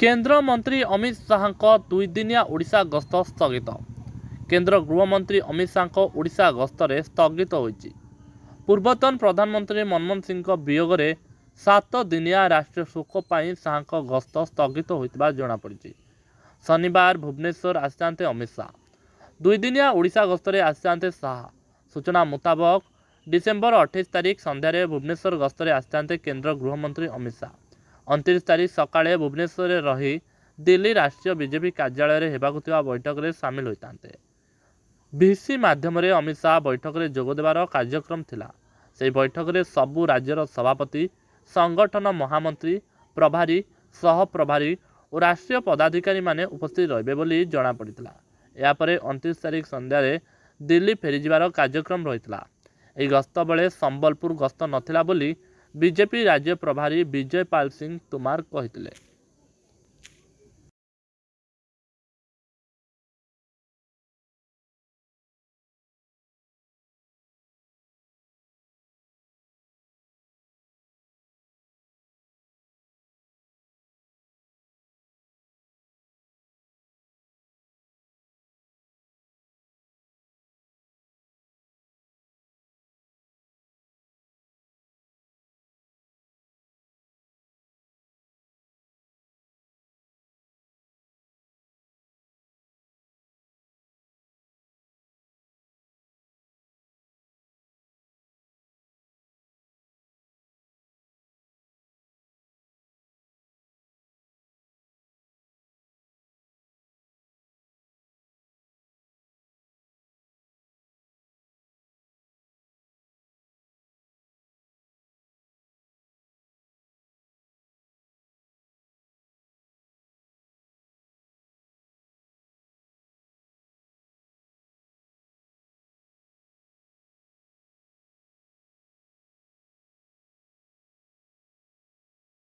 केन्द्रमंत्री अमित शाह दुईदिनिया ओडिशा गस्त स्थगित। केन्द्र गृहमंत्री अमित शाह ओडिशा गस्तरे स्थगित होइछि। पूर्वतन प्रधानमंत्री मनमोहन सिंह वियोग में 7 दिनिया राष्ट्रीय शोक पर शाह गस्त स्थगित होइतिबा जणा पड़िछि। शनिवार भुवनेश्वर आसिजांते अमित शाह दुईदिनिया ओडिशा गस्तरे आसिजांते शाह। सूचना मुताबक डिसेम्बर 28 तारिख संध्यारे भुवनेश्वर गस्तरे आसिजांते केन्द्र गृहमंत्री अमित शाह। 29 तारिख सकाळे भुवनेश्वर रही दिल्ली राष्ट्रीय बीजेपी कार्यालय हेबाकु थिबा बैठक में सामिल होइतांते। भिसी माध्यम अमित शाह बैठक में जोगदेवार कार्यक्रम थिला। से बैठक में सबु राज्यर सभापति, संगठन महामंत्री, प्रभारी, सहप्रभारी और राष्ट्रीय पदाधिकारी माने उपस्थित रहिबे बोली जणा पड़ितला। यापरे 29 तारिख संध्यारे दिल्ली फेरीजिबार कार्यक्रम रहितला। एही गस्त बेले संबलपुर गस्त नथिला बोली बीजेपी राज्य प्रभारी विजय पाल सिंह तुमार कहितले।